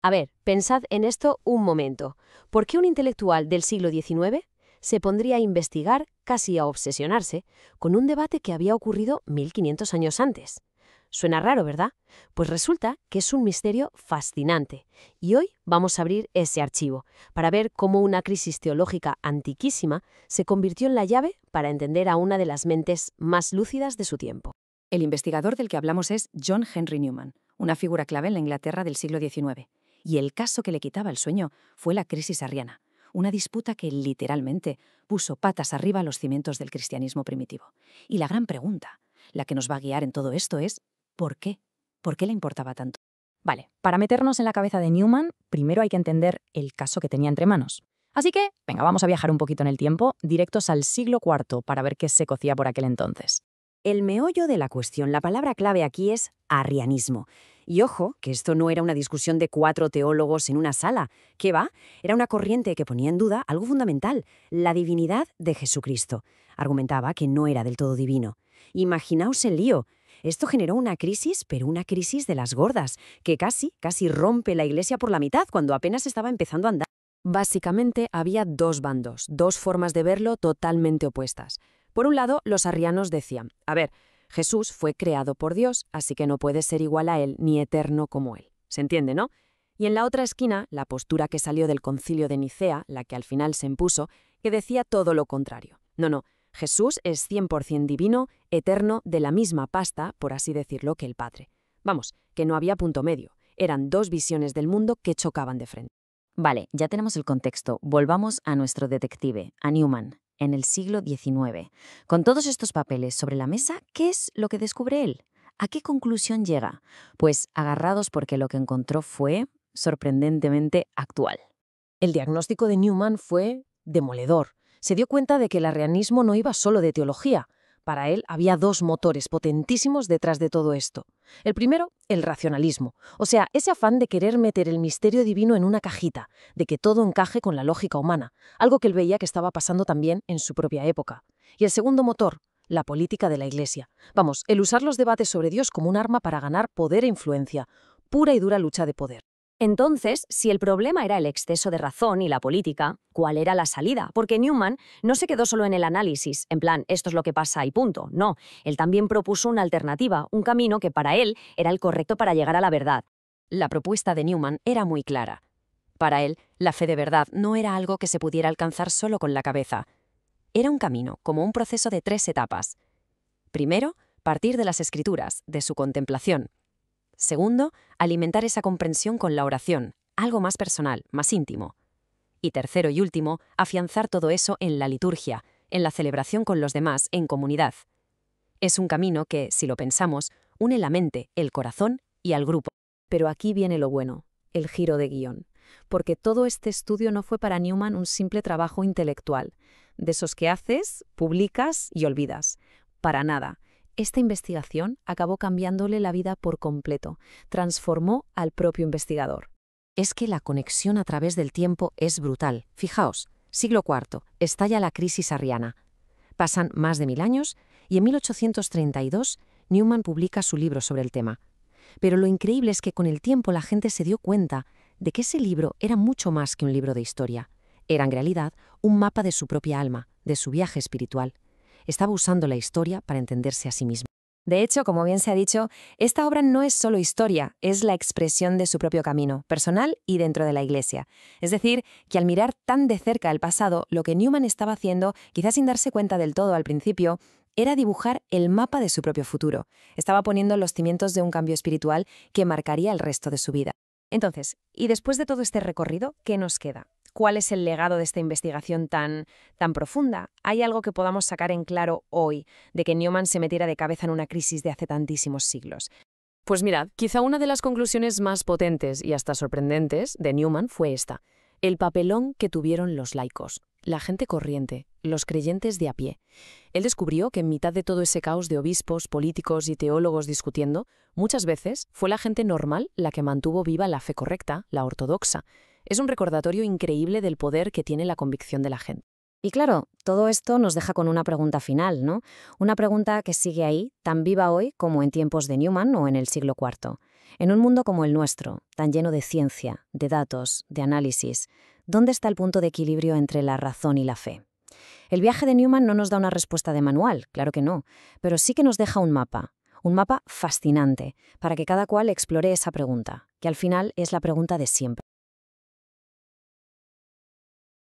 A ver, pensad en esto un momento. ¿Por qué un intelectual del siglo XIX se pondría a investigar, casi a obsesionarse, con un debate que había ocurrido 1500 años antes? Suena raro, ¿verdad? Pues resulta que es un misterio fascinante. Y hoy vamos a abrir ese archivo para ver cómo una crisis teológica antiquísima se convirtió en la llave para entender a una de las mentes más lúcidas de su tiempo. El investigador del que hablamos es John Henry Newman, una figura clave en la Inglaterra del siglo XIX. Y el caso que le quitaba el sueño fue la crisis arriana, una disputa que literalmente puso patas arriba a los cimientos del cristianismo primitivo. Y la gran pregunta, la que nos va a guiar en todo esto es ¿por qué? ¿Por qué le importaba tanto? Vale, para meternos en la cabeza de Newman, primero hay que entender el caso que tenía entre manos. Así que, venga, vamos a viajar un poquito en el tiempo, directos al siglo IV, para ver qué se cocía por aquel entonces. El meollo de la cuestión, la palabra clave aquí es arrianismo. Y ojo, que esto no era una discusión de 4 teólogos en una sala. ¿Qué va? Era una corriente que ponía en duda algo fundamental, la divinidad de Jesucristo. Argumentaba que no era del todo divino. Imaginaos el lío. Esto generó una crisis, pero una crisis de las gordas, que casi rompe la Iglesia por la mitad cuando apenas estaba empezando a andar. Básicamente había dos bandos, dos formas de verlo totalmente opuestas. Por un lado, los arrianos decían, a ver, Jesús fue creado por Dios, así que no puede ser igual a Él ni eterno como Él. ¿Se entiende, no? Y en la otra esquina, la postura que salió del concilio de Nicea, la que al final se impuso, que decía todo lo contrario. No, Jesús es 100% divino, eterno, de la misma pasta, por así decirlo, que el Padre. Vamos, que no había punto medio. Eran dos visiones del mundo que chocaban de frente. Vale, ya tenemos el contexto. Volvamos a nuestro detective, a Newman, en el siglo XIX. Con todos estos papeles sobre la mesa, ¿qué es lo que descubre él? ¿A qué conclusión llega? Pues agarrados porque lo que encontró fue sorprendentemente actual. El diagnóstico de Newman fue demoledor. Se dio cuenta de que el arrianismo no iba solo de teología. Para él había dos motores potentísimos detrás de todo esto. El primero, el racionalismo, o sea, ese afán de querer meter el misterio divino en una cajita, de que todo encaje con la lógica humana, algo que él veía que estaba pasando también en su propia época. Y el segundo motor, la política de la Iglesia. Vamos, el usar los debates sobre Dios como un arma para ganar poder e influencia, pura y dura lucha de poder. Entonces, si el problema era el exceso de razón y la política, ¿cuál era la salida? Porque Newman no se quedó solo en el análisis, en plan, esto es lo que pasa y punto. No, él también propuso una alternativa, un camino que para él era el correcto para llegar a la verdad. La propuesta de Newman era muy clara. Para él, la fe de verdad no era algo que se pudiera alcanzar solo con la cabeza. Era un camino, como un proceso de 3 etapas. Primero, partir de las Escrituras, de su contemplación. Segundo, alimentar esa comprensión con la oración, algo más personal, más íntimo. Y tercero y último, afianzar todo eso en la liturgia, en la celebración con los demás, en comunidad. Es un camino que, si lo pensamos, une la mente, el corazón y al grupo. Pero aquí viene lo bueno, el giro de guión. Porque todo este estudio no fue para Newman un simple trabajo intelectual, de esos que haces, publicas y olvidas. Para nada. Esta investigación acabó cambiándole la vida por completo, transformó al propio investigador. Es que la conexión a través del tiempo es brutal. Fijaos, siglo IV, estalla la crisis arriana. Pasan más de 1000 años y en 1832 Newman publica su libro sobre el tema. Pero lo increíble es que con el tiempo la gente se dio cuenta de que ese libro era mucho más que un libro de historia. Era en realidad un mapa de su propia alma, de su viaje espiritual. Estaba usando la historia para entenderse a sí mismo. De hecho, como bien se ha dicho, esta obra no es solo historia, es la expresión de su propio camino, personal y dentro de la Iglesia. Es decir, que al mirar tan de cerca el pasado, lo que Newman estaba haciendo, quizás sin darse cuenta del todo al principio, era dibujar el mapa de su propio futuro. Estaba poniendo los cimientos de un cambio espiritual que marcaría el resto de su vida. Entonces, y después de todo este recorrido, ¿qué nos queda? ¿Cuál es el legado de esta investigación tan profunda? ¿Hay algo que podamos sacar en claro hoy de que Newman se metiera de cabeza en una crisis de hace tantísimos siglos? Pues mirad, quizá una de las conclusiones más potentes y hasta sorprendentes de Newman fue esta: el papelón que tuvieron los laicos, la gente corriente, los creyentes de a pie. Él descubrió que en mitad de todo ese caos de obispos, políticos y teólogos discutiendo, muchas veces fue la gente normal la que mantuvo viva la fe correcta, la ortodoxa. Es un recordatorio increíble del poder que tiene la convicción de la gente. Y claro, todo esto nos deja con una pregunta final, ¿no? Una pregunta que sigue ahí, tan viva hoy como en tiempos de Newman o en el siglo IV. En un mundo como el nuestro, tan lleno de ciencia, de datos, de análisis, ¿dónde está el punto de equilibrio entre la razón y la fe? El viaje de Newman no nos da una respuesta de manual, claro que no, pero sí que nos deja un mapa fascinante, para que cada cual explore esa pregunta, que al final es la pregunta de siempre.